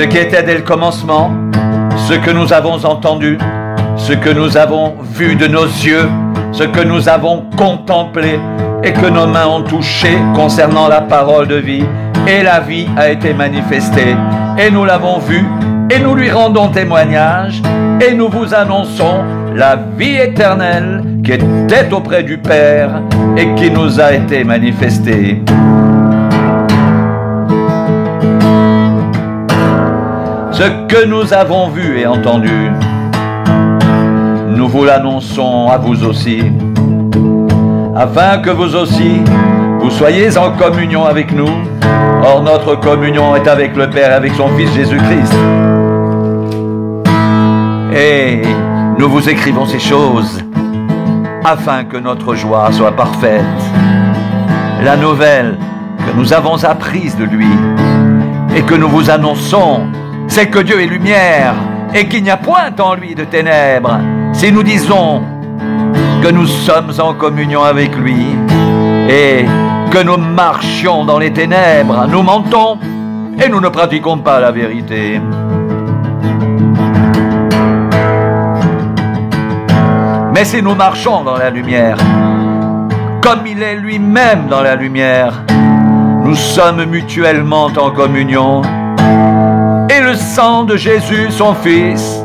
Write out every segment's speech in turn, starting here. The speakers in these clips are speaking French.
ce qui était dès le commencement, ce que nous avons entendu, ce que nous avons vu de nos yeux, ce que nous avons contemplé et que nos mains ont touché concernant la parole de vie. Et la vie a été manifestée, et nous l'avons vue, et nous lui rendons témoignage, et nous vous annonçons la vie éternelle qui était auprès du Père et qui nous a été manifestée. Ce que nous avons vu et entendu, nous vous l'annonçons à vous aussi, afin que vous aussi, vous soyez en communion avec nous. Or, notre communion est avec le Père et avec son Fils Jésus-Christ. Et nous vous écrivons ces choses afin que notre joie soit parfaite. La nouvelle que nous avons apprise de lui et que nous vous annonçons, c'est que Dieu est lumière et qu'il n'y a point en lui de ténèbres. Si nous disons que nous sommes en communion avec lui et que nous marchions dans les ténèbres, nous mentons et nous ne pratiquons pas la vérité. Mais si nous marchons dans la lumière, comme il est lui-même dans la lumière, nous sommes mutuellement en communion. Et le sang de Jésus, son Fils,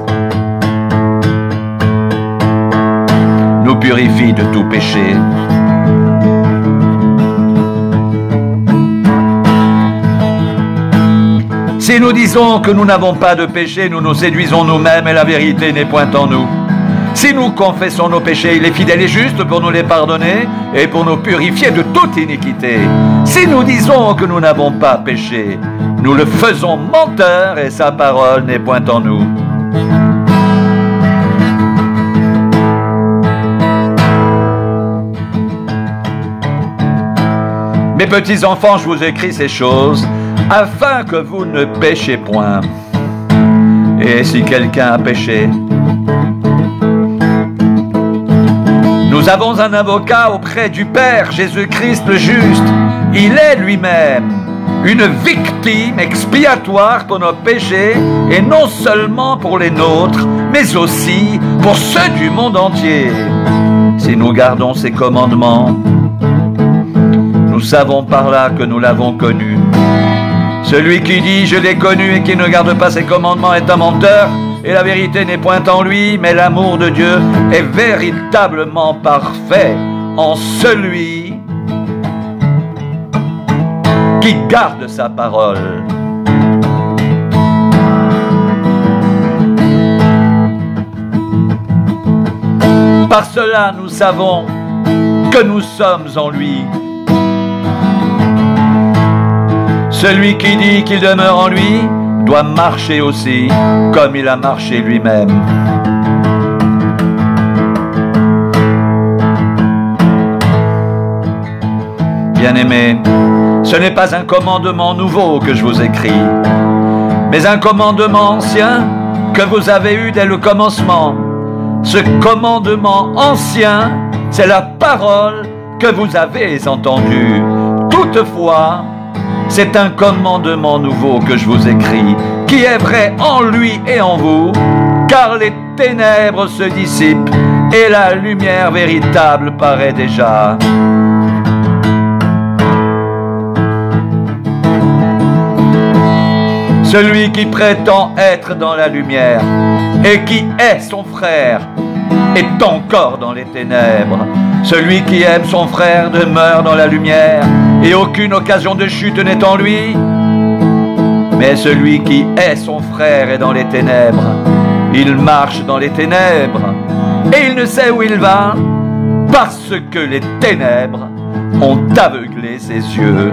nous purifie de tout péché. Si nous disons que nous n'avons pas de péché, nous nous séduisons nous-mêmes et la vérité n'est point en nous. Si nous confessons nos péchés, il est fidèle et juste pour nous les pardonner et pour nous purifier de toute iniquité. Si nous disons que nous n'avons pas péché, nous le faisons menteur et sa parole n'est point en nous. Mes petits enfants, je vous écris ces choses afin que vous ne péchiez point. Et si quelqu'un a péché, nous avons un avocat auprès du Père, Jésus-Christ le juste. Il est lui-même une victime expiatoire pour nos péchés, et non seulement pour les nôtres, mais aussi pour ceux du monde entier. Si nous gardons ses commandements, nous savons par là que nous l'avons connu. Celui qui dit « je l'ai connu » et qui ne garde pas ses commandements est un menteur, et la vérité n'est point en lui, mais l'amour de Dieu est véritablement parfait en celui qui garde sa parole. Par cela, nous savons que nous sommes en lui. Celui qui dit qu'il demeure en lui doit marcher aussi comme il a marché lui-même. Bien-aimés, ce n'est pas un commandement nouveau que je vous écris, mais un commandement ancien que vous avez eu dès le commencement. Ce commandement ancien, c'est la parole que vous avez entendue. Toutefois, c'est un commandement nouveau que je vous écris, qui est vrai en lui et en vous, car les ténèbres se dissipent et la lumière véritable paraît déjà. Celui qui prétend être dans la lumière et qui est son frère est encore dans les ténèbres. Celui qui aime son frère demeure dans la lumière et aucune occasion de chute n'est en lui. Mais celui qui est son frère est dans les ténèbres. Il marche dans les ténèbres et il ne sait où il va parce que les ténèbres ont aveuglé ses yeux.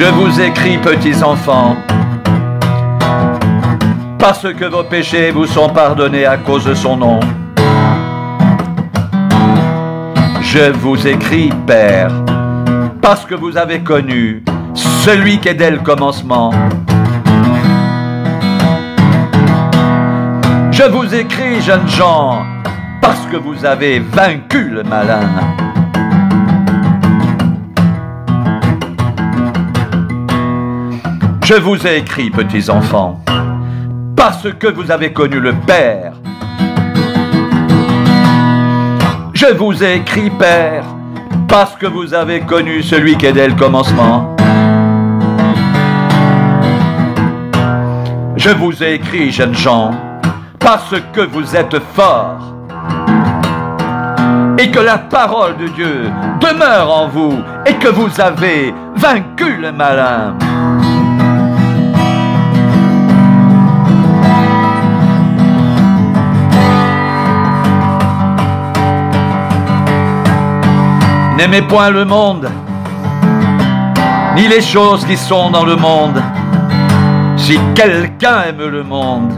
Je vous écris, petits enfants, parce que vos péchés vous sont pardonnés à cause de son nom. Je vous écris, Père, parce que vous avez connu celui qui est dès le commencement. Je vous écris, jeunes gens, parce que vous avez vaincu le malin. Je vous ai écrit, petits enfants, parce que vous avez connu le Père. Je vous ai écrit, Père, parce que vous avez connu celui qui est dès le commencement. Je vous ai écrit, jeunes gens, parce que vous êtes forts et que la parole de Dieu demeure en vous et que vous avez vaincu le malin. N'aimez point le monde, ni les choses qui sont dans le monde. Si quelqu'un aime le monde,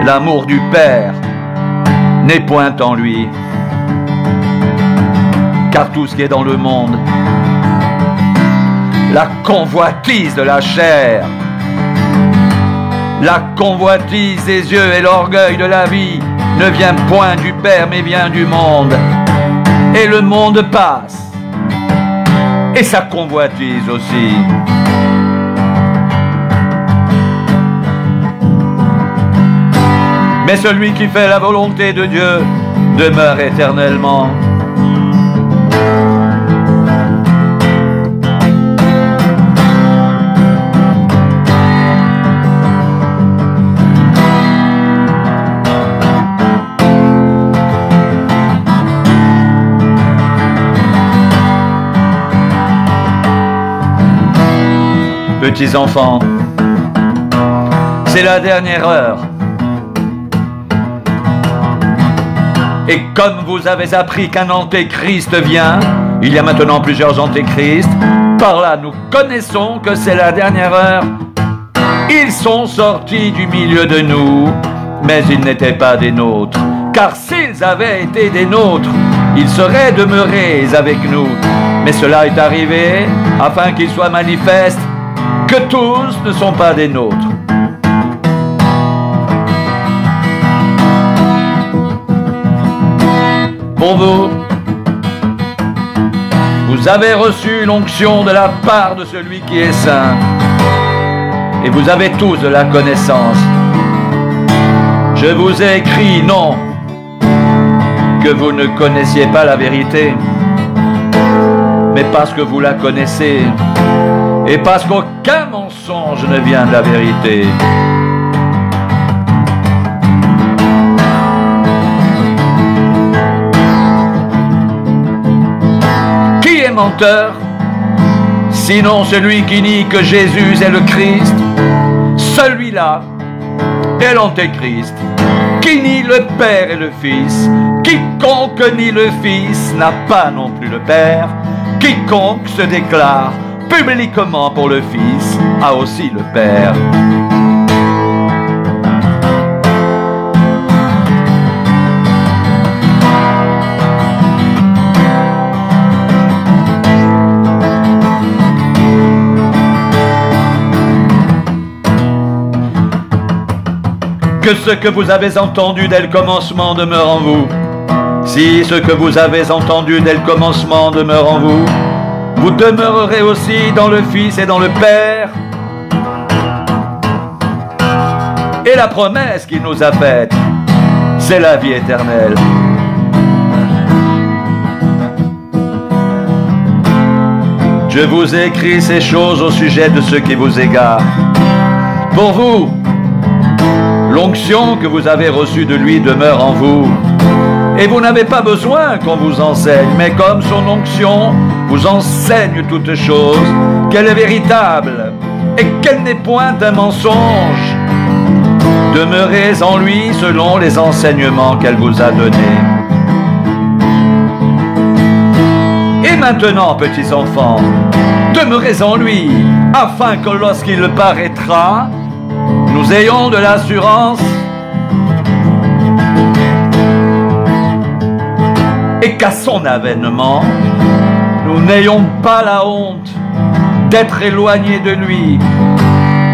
l'amour du Père n'est point en lui. Car tout ce qui est dans le monde, la convoitise de la chair, la convoitise des yeux et l'orgueil de la vie ne vient point du Père mais vient du monde. Et le monde passe, et sa convoitise aussi. Mais celui qui fait la volonté de Dieu demeure éternellement. Petits enfants, c'est la dernière heure. Et comme vous avez appris qu'un antéchrist vient, il y a maintenant plusieurs antéchrists, par là nous connaissons que c'est la dernière heure. Ils sont sortis du milieu de nous, mais ils n'étaient pas des nôtres. Car s'ils avaient été des nôtres, ils seraient demeurés avec nous. Mais cela est arrivé afin qu'il soit manifeste que tous ne sont pas des nôtres. Pour vous, vous avez reçu l'onction de la part de celui qui est saint, et vous avez tous de la connaissance. Je vous ai écrit, non, que vous ne connaissiez pas la vérité, mais parce que vous la connaissez, et parce qu'aucun mensonge ne vient de la vérité. Qui est menteur, sinon celui qui nie que Jésus est le Christ? Celui-là est l'antéchrist, qui nie le Père et le Fils. Quiconque nie le Fils n'a pas non plus le Père. Quiconque se déclare publiquement pour le Fils a aussi le Père. Que ce que vous avez entendu dès le commencement demeure en vous. Si ce que vous avez entendu dès le commencement demeure en vous, vous demeurerez aussi dans le Fils et dans le Père. Et la promesse qu'il nous a faite, c'est la vie éternelle. Je vous ai écrit ces choses au sujet de ceux qui vous égarent. Pour vous, l'onction que vous avez reçue de lui demeure en vous. Et vous n'avez pas besoin qu'on vous enseigne, mais comme son onction vous enseigne toutes choses, qu'elle est véritable et qu'elle n'est point un mensonge, demeurez en lui selon les enseignements qu'elle vous a donnés. Et maintenant, petits enfants, demeurez en lui, afin que lorsqu'il paraîtra, nous ayons de l'assurance et qu'à son avènement, nous n'ayons pas la honte d'être éloignés de lui.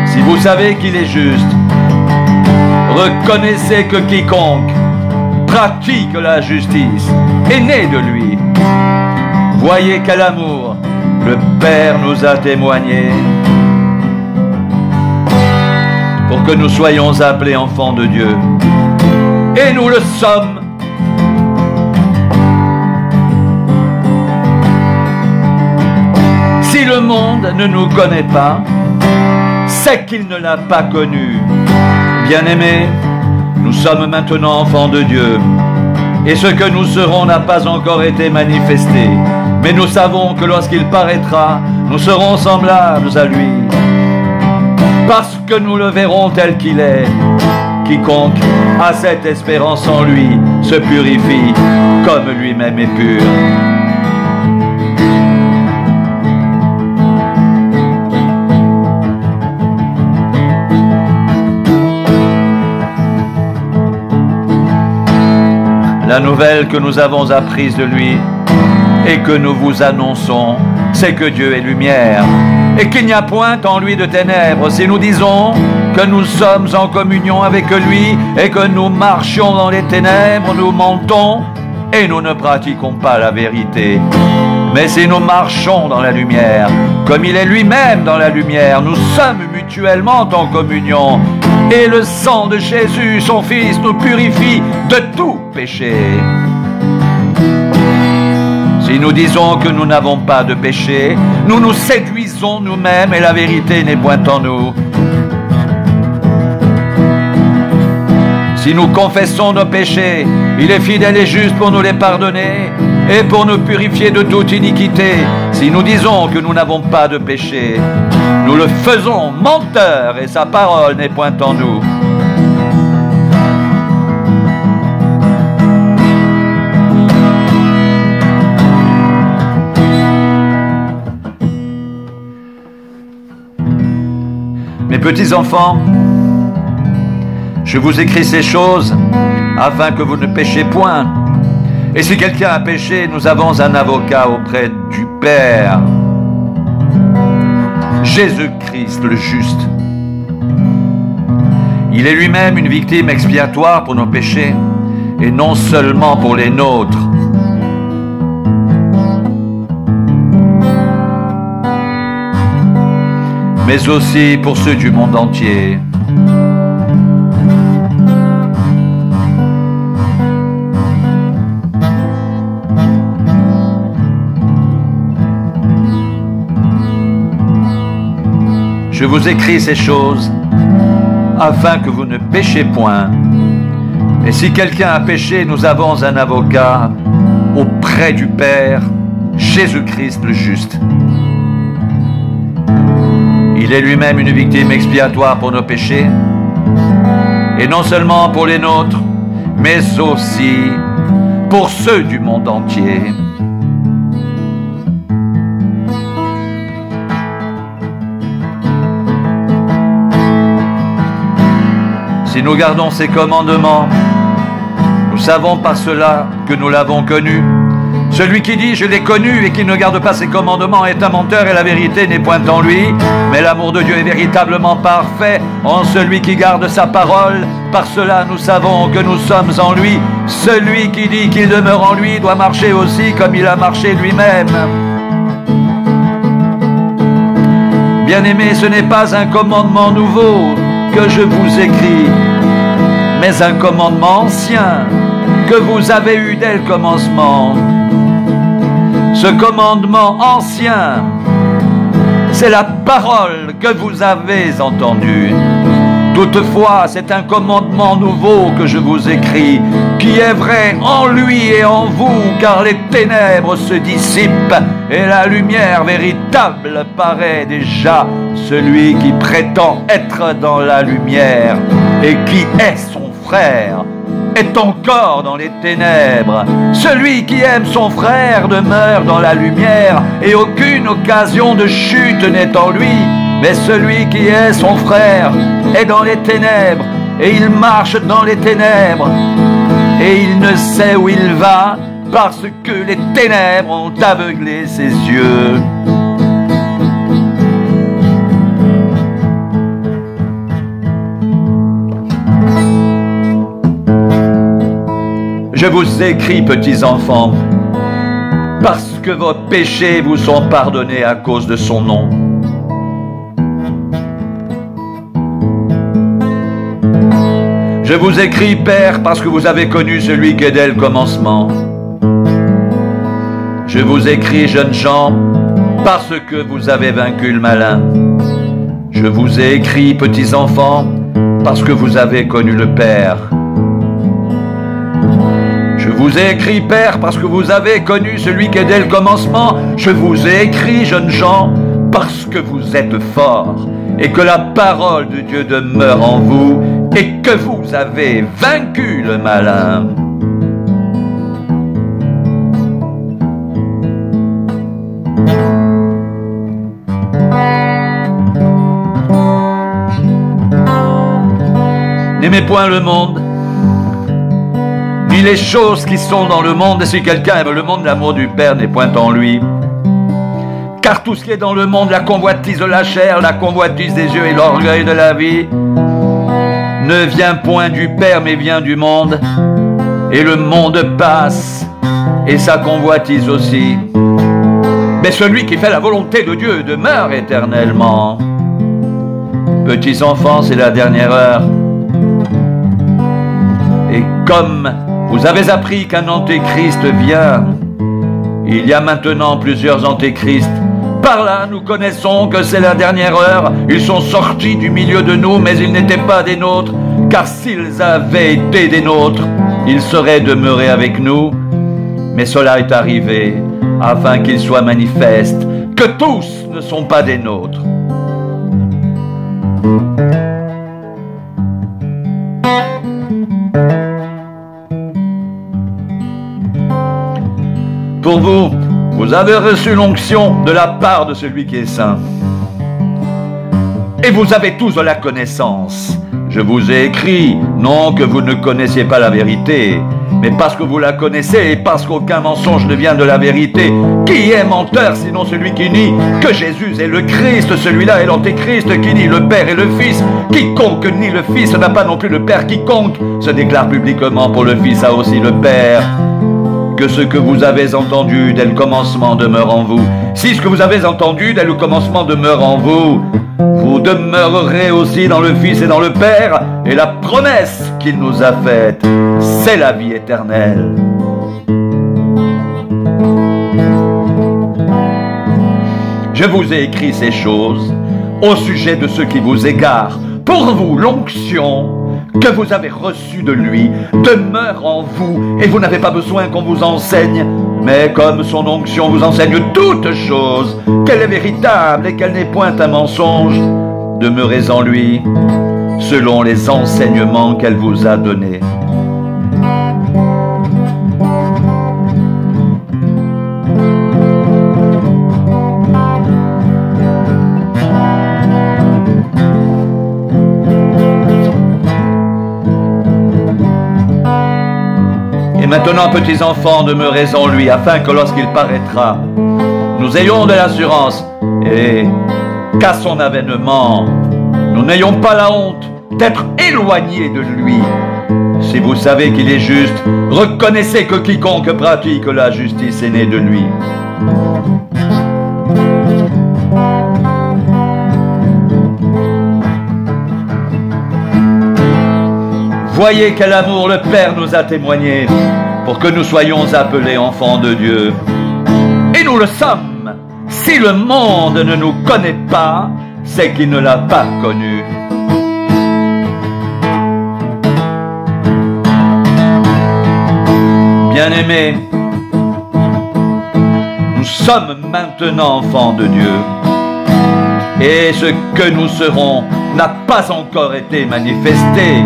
Si vous savez qu'il est juste, reconnaissez que quiconque pratique la justice est né de lui. Voyez quel amour le Père nous a témoigné pour que nous soyons appelés enfants de Dieu. Et nous le sommes. Si le monde ne nous connaît pas, c'est qu'il ne l'a pas connu. Bien-aimés, nous sommes maintenant enfants de Dieu, et ce que nous serons n'a pas encore été manifesté. Mais nous savons que lorsqu'il paraîtra, nous serons semblables à lui, parce que nous le verrons tel qu'il est. Quiconque a cette espérance en lui se purifie comme lui-même est pur. La nouvelle que nous avons apprise de lui et que nous vous annonçons, c'est que Dieu est lumière et qu'il n'y a point en lui de ténèbres. Si nous disons que nous sommes en communion avec lui et que nous marchions dans les ténèbres, nous mentons et nous ne pratiquons pas la vérité. Mais si nous marchons dans la lumière, comme il est lui-même dans la lumière, nous sommes mutuellement en communion. Et le sang de Jésus, son Fils, nous purifie de tout péché. Si nous disons que nous n'avons pas de péché, nous nous séduisons nous-mêmes et la vérité n'est point en nous. Si nous confessons nos péchés, il est fidèle et juste pour nous les pardonner et pour nous purifier de toute iniquité. Si nous disons que nous n'avons pas de péché, nous le faisons menteur et sa parole n'est point en nous. Mes petits enfants, je vous écris ces choses afin que vous ne péchiez point. Et si quelqu'un a péché, nous avons un avocat auprès du Père, Jésus-Christ le juste. Il est lui-même une victime expiatoire pour nos péchés, et non seulement pour les nôtres. Mais aussi pour ceux du monde entier. Je vous écris ces choses afin que vous ne péchiez point. Et si quelqu'un a péché, nous avons un avocat auprès du Père, Jésus-Christ le juste. Il est lui-même une victime expiatoire pour nos péchés, et non seulement pour les nôtres, mais aussi pour ceux du monde entier. Si nous gardons ses commandements, nous savons par cela que nous l'avons connu. Celui qui dit « je l'ai connu » et qui ne garde pas ses commandements est un menteur et la vérité n'est point en lui. Mais l'amour de Dieu est véritablement parfait en celui qui garde sa parole. Par cela nous savons que nous sommes en lui. Celui qui dit qu'il demeure en lui doit marcher aussi comme il a marché lui-même. Bien-aimés, ce n'est pas un commandement nouveau que je vous écris, mais un commandement ancien que vous avez eu dès le commencement. Ce commandement ancien, c'est la parole que vous avez entendue. Toutefois, c'est un commandement nouveau que je vous écris, qui est vrai en lui et en vous, car les ténèbres se dissipent et la lumière véritable paraît déjà. Celui qui prétend être dans la lumière et qui est son frère est encore dans les ténèbres. Celui qui aime son frère demeure dans la lumière et aucune occasion de chute n'est en lui. Mais celui qui est son frère est dans les ténèbres et il marche dans les ténèbres et il ne sait où il va parce que les ténèbres ont aveuglé ses yeux. Je vous écris, petits enfants, parce que vos péchés vous sont pardonnés à cause de son nom. Je vous écris, Père, parce que vous avez connu celui qui est dès le commencement. Je vous écris, jeunes gens, parce que vous avez vaincu le malin. Je vous ai écrit, petits enfants, parce que vous avez connu le Père. Je vous ai écrit, Père, parce que vous avez connu celui qui est dès le commencement. Je vous ai écrit, jeunes gens, parce que vous êtes forts et que la parole de Dieu demeure en vous et que vous avez vaincu le malin. N'aimez point le monde, ni les choses qui sont dans le monde, et si quelqu'un aime le monde, l'amour du Père n'est point en lui. Car tout ce qui est dans le monde, la convoitise de la chair, la convoitise des yeux et l'orgueil de la vie, ne vient point du Père, mais vient du monde. Et le monde passe, et sa convoitise aussi. Mais celui qui fait la volonté de Dieu demeure éternellement. Petits enfants, c'est la dernière heure. Et comme vous avez appris qu'un antéchrist vient, il y a maintenant plusieurs antéchrists. Par là, nous connaissons que c'est la dernière heure. Ils sont sortis du milieu de nous, mais ils n'étaient pas des nôtres. Car s'ils avaient été des nôtres, ils seraient demeurés avec nous. Mais cela est arrivé afin qu'il soit manifeste que tous ne sont pas des nôtres. Pour vous, vous avez reçu l'onction de la part de celui qui est saint. Et vous avez tous de la connaissance. Je vous ai écrit, non que vous ne connaissiez pas la vérité, mais parce que vous la connaissez et parce qu'aucun mensonge ne vient de la vérité. Qui est menteur sinon celui qui nie que Jésus est le Christ? Celui-là est l'antéchrist qui nie le Père et le Fils. Quiconque nie le Fils n'a pas non plus le Père. Quiconque se déclare publiquement pour le Fils a aussi le Père. Que ce que vous avez entendu dès le commencement demeure en vous. Si ce que vous avez entendu dès le commencement demeure en vous, vous demeurerez aussi dans le Fils et dans le Père, et la promesse qu'il nous a faite, c'est la vie éternelle. Je vous ai écrit ces choses au sujet de ceux qui vous égarent. Pour vous, l'onction que vous avez reçue de lui demeure en vous, et vous n'avez pas besoin qu'on vous enseigne, mais comme son onction vous enseigne toutes choses, qu'elle est véritable et qu'elle n'est point un mensonge, demeurez en lui, selon les enseignements qu'elle vous a donnés. Et maintenant, petits enfants, demeurez en lui, afin que lorsqu'il paraîtra, nous ayons de l'assurance et qu'à son avènement, nous n'ayons pas la honte d'être éloignés de lui. Si vous savez qu'il est juste, reconnaissez que quiconque pratique la justice est né de lui. Voyez quel amour le Père nous a témoigné pour que nous soyons appelés enfants de Dieu. Et nous le sommes. Si le monde ne nous connaît pas, c'est qu'il ne l'a pas connu. Bien-aimés, nous sommes maintenant enfants de Dieu. Et ce que nous serons n'a pas encore été manifesté.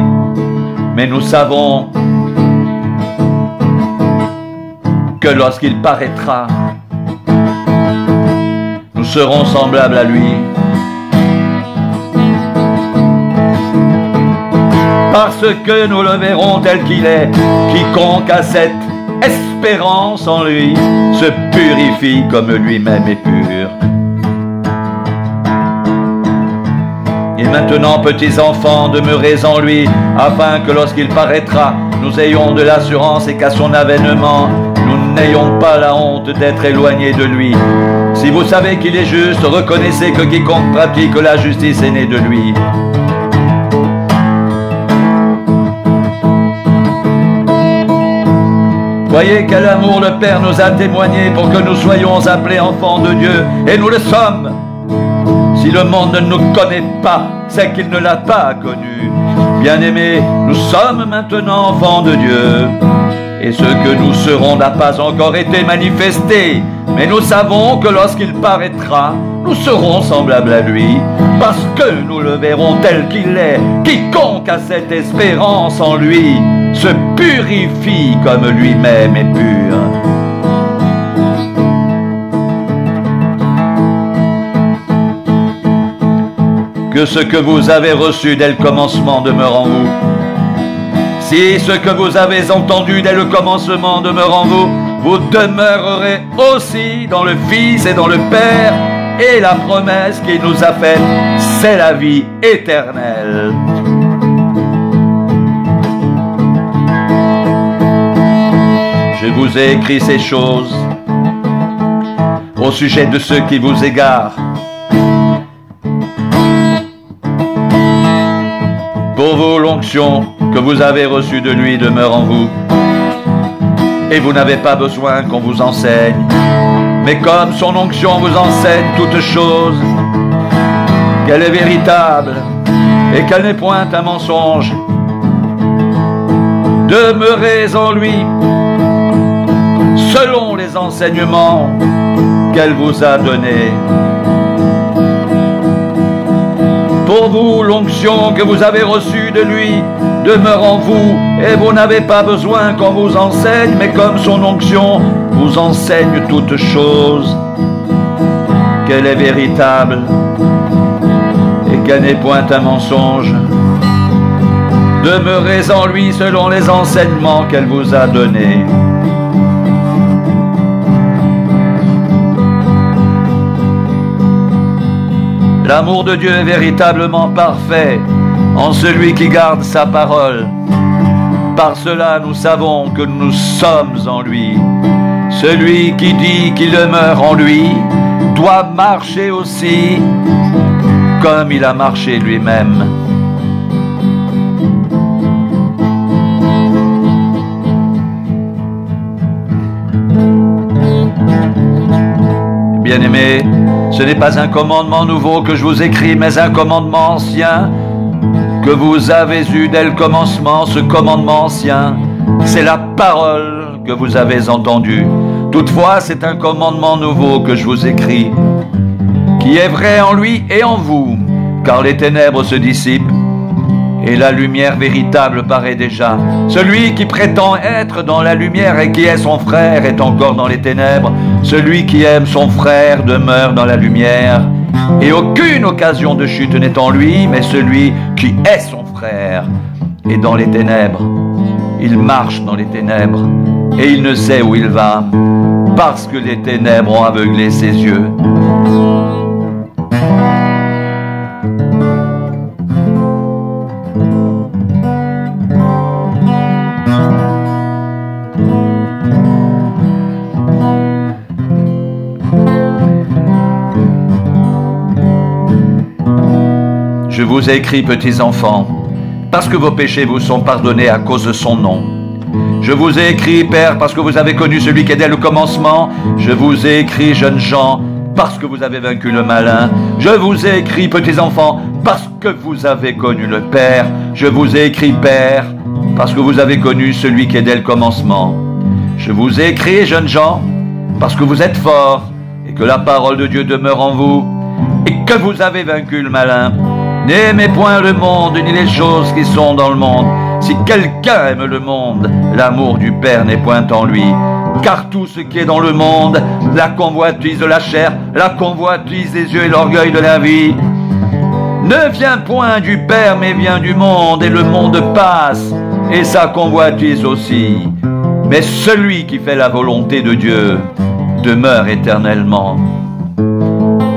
Mais nous savons que lorsqu'il paraîtra, nous serons semblables à lui. Parce que nous le verrons tel qu'il est. Quiconque a cette espérance en lui, se purifie comme lui-même est pur. Et maintenant, petits enfants, demeurez en lui, afin que lorsqu'il paraîtra, nous ayons de l'assurance et qu'à son avènement, nous n'ayons pas la honte d'être éloignés de lui. Si vous savez qu'il est juste, reconnaissez que quiconque pratique la justice est né de lui. Voyez quel amour le Père nous a témoigné pour que nous soyons appelés enfants de Dieu, et nous le sommes. Si le monde ne nous connaît pas, c'est qu'il ne l'a pas connu. Bien-aimés, nous sommes maintenant enfants de Dieu, et ce que nous serons n'a pas encore été manifesté, mais nous savons que lorsqu'il paraîtra, nous serons semblables à lui, parce que nous le verrons tel qu'il est. Quiconque a cette espérance en lui se purifie comme lui-même est pur. Que ce que vous avez reçu dès le commencement demeure en vous. Si ce que vous avez entendu dès le commencement demeure en vous, vous demeurerez aussi dans le Fils et dans le Père, et la promesse qu'il nous a faite, c'est la vie éternelle. Je vous ai écrit ces choses au sujet de ceux qui vous égarent, pour vous, l'onction que vous avez reçue de lui demeure en vous, et vous n'avez pas besoin qu'on vous enseigne. Mais comme son onction vous enseigne toutes choses, qu'elle est véritable et qu'elle n'est point un mensonge, demeurez en lui, selon les enseignements qu'elle vous a donnés. Pour vous, l'onction que vous avez reçue de lui demeure en vous, et vous n'avez pas besoin qu'on vous enseigne, mais comme son onction vous enseigne toutes choses, qu'elle est véritable et qu'elle n'est point un mensonge, demeurez en lui selon les enseignements qu'elle vous a donnés. L'amour de Dieu est véritablement parfait en celui qui garde sa parole. Par cela, nous savons que nous sommes en lui. Celui qui dit qu'il demeure en lui doit marcher aussi comme il a marché lui-même. Bien-aimés, ce n'est pas un commandement nouveau que je vous écris, mais un commandement ancien que vous avez eu dès le commencement. Ce commandement ancien, c'est la parole que vous avez entendue. Toutefois, c'est un commandement nouveau que je vous écris, qui est vrai en lui et en vous, car les ténèbres se dissipent et la lumière véritable paraît déjà. Celui qui prétend être dans la lumière et qui est son frère est encore dans les ténèbres. Celui qui aime son frère demeure dans la lumière, et aucune occasion de chute n'est en lui, mais celui qui est son frère est dans les ténèbres. Il marche dans les ténèbres, et il ne sait où il va, parce que les ténèbres ont aveuglé ses yeux. Je vous ai écrit, petits enfants, parce que vos péchés vous sont pardonnés à cause de son nom. Je vous ai écrit, Père, parce que vous avez connu celui qui est dès le commencement. Je vous ai écrit, jeunes gens, parce que vous avez vaincu le malin. Je vous ai écrit, petits enfants, parce que vous avez connu le Père. Je vous ai écrit, Père, parce que vous avez connu celui qui est dès le commencement. Je vous ai écrit, jeunes gens, parce que vous êtes forts, et que la parole de Dieu demeure en vous, et que vous avez vaincu le malin. N'aimez point le monde, ni les choses qui sont dans le monde. Si quelqu'un aime le monde, l'amour du Père n'est point en lui. Car tout ce qui est dans le monde, la convoitise de la chair, la convoitise des yeux et l'orgueil de la vie, ne vient point du Père, mais vient du monde, et le monde passe, et sa convoitise aussi. Mais celui qui fait la volonté de Dieu demeure éternellement.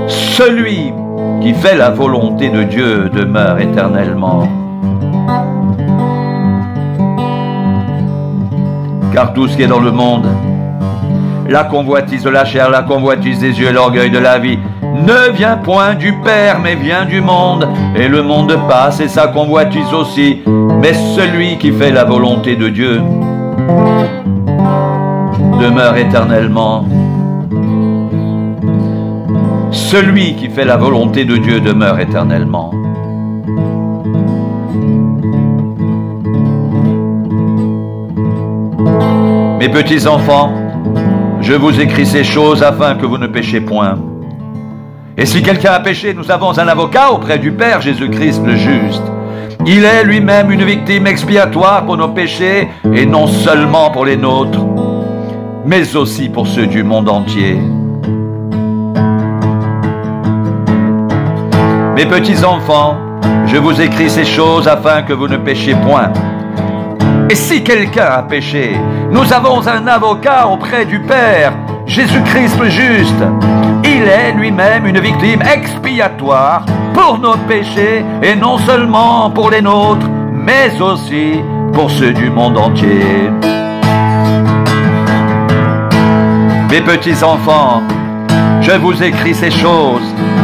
Celui qui fait la volonté de Dieu demeure éternellement. Car tout ce qui est dans le monde, la convoitise de la chair, la convoitise des yeux, l'orgueil de la vie, ne vient point du Père, mais vient du monde. Et le monde passe et sa convoitise aussi. Mais celui qui fait la volonté de Dieu demeure éternellement. Celui qui fait la volonté de Dieu demeure éternellement. Mes petits enfants, je vous écris ces choses afin que vous ne péchiez point. Et si quelqu'un a péché, nous avons un avocat auprès du Père, Jésus-Christ le juste. Il est lui-même une victime expiatoire pour nos péchés, et non seulement pour les nôtres, mais aussi pour ceux du monde entier. Mes petits enfants, je vous écris ces choses afin que vous ne péchiez point. Et si quelqu'un a péché, nous avons un avocat auprès du Père, Jésus-Christ le juste. Il est lui-même une victime expiatoire pour nos péchés, et non seulement pour les nôtres, mais aussi pour ceux du monde entier. Mes petits enfants, je vous écris ces choses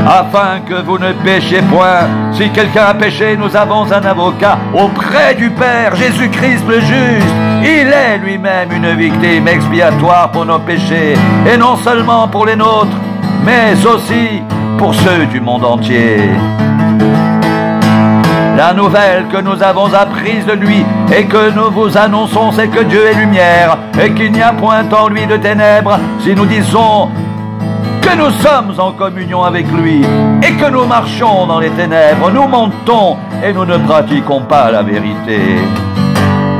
afin que vous ne péchiez point. Si quelqu'un a péché, nous avons un avocat auprès du Père, Jésus-Christ le juste. Il est lui-même une victime expiatoire pour nos péchés, et non seulement pour les nôtres, mais aussi pour ceux du monde entier. La nouvelle que nous avons apprise de lui et que nous vous annonçons, c'est que Dieu est lumière et qu'il n'y a point en lui de ténèbres. Si nous disons que nous sommes en communion avec lui et que nous marchons dans les ténèbres, nous mentons et nous ne pratiquons pas la vérité.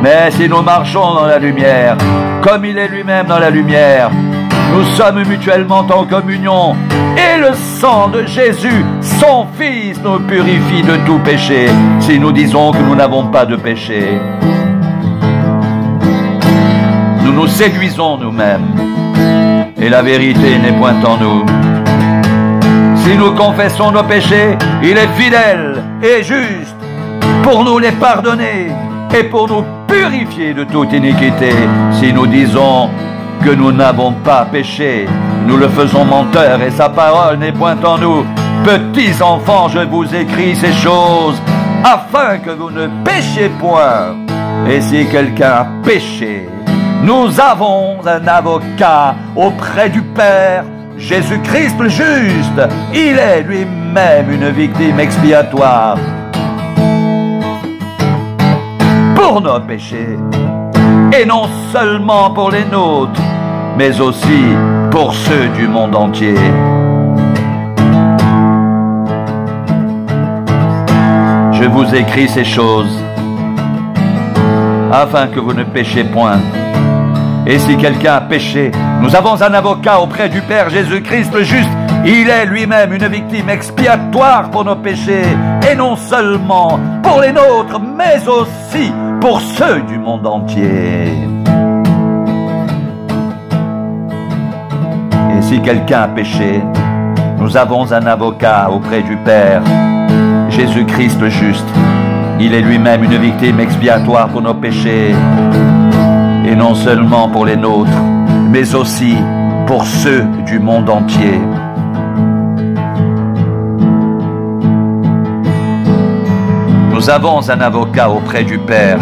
Mais si nous marchons dans la lumière, comme il est lui-même dans la lumière, nous sommes mutuellement en communion, et le sang de Jésus, son Fils, nous purifie de tout péché, si nous disons que nous n'avons pas de péché. Nous nous séduisons nous-mêmes, et la vérité n'est point en nous. Si nous confessons nos péchés, il est fidèle et juste pour nous les pardonner et pour nous purifier de toute iniquité. Si nous disons que nous n'avons pas péché, nous le faisons menteur et sa parole n'est point en nous. Petits enfants, je vous écris ces choses afin que vous ne péchiez point. Et si quelqu'un a péché, nous avons un avocat auprès du Père, Jésus-Christ le juste. Il est lui-même une victime expiatoire pour nos péchés, et non seulement pour les nôtres, mais aussi pour ceux du monde entier. Je vous écris ces choses afin que vous ne péchiez point. Et si quelqu'un a péché, nous avons un avocat auprès du Père, Jésus-Christ le juste. Il est lui-même une victime expiatoire pour nos péchés, et non seulement pour les nôtres, mais aussi pour ceux du monde entier. Et si quelqu'un a péché, nous avons un avocat auprès du Père, Jésus-Christ le juste. Il est lui-même une victime expiatoire pour nos péchés, et non seulement pour les nôtres, mais aussi pour ceux du monde entier. Nous avons un avocat auprès du Père,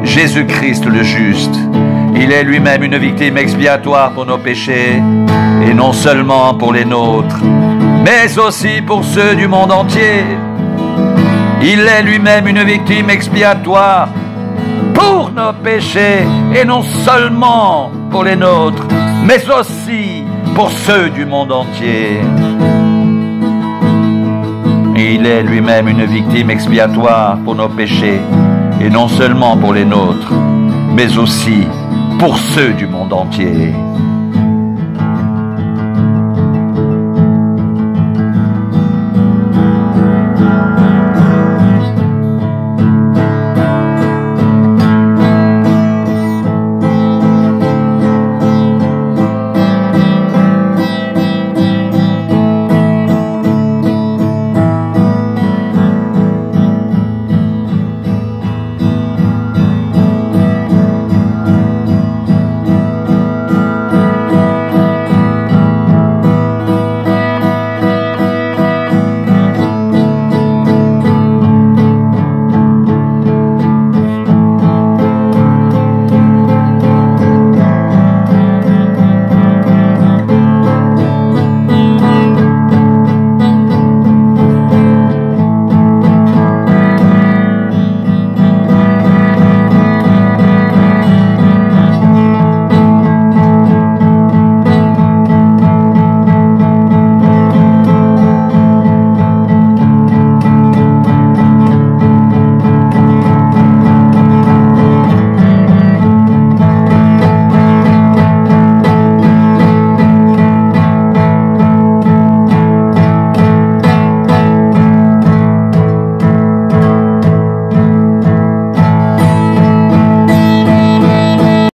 Jésus-Christ le juste. Il est lui-même une victime expiatoire pour nos péchés, et non seulement pour les nôtres, mais aussi pour ceux du monde entier. Il est lui-même une victime expiatoire pour nos péchés, et non seulement pour les nôtres, mais aussi pour ceux du monde entier. Il est lui-même une victime expiatoire pour nos péchés, et non seulement pour les nôtres, mais aussi pour ceux du monde entier.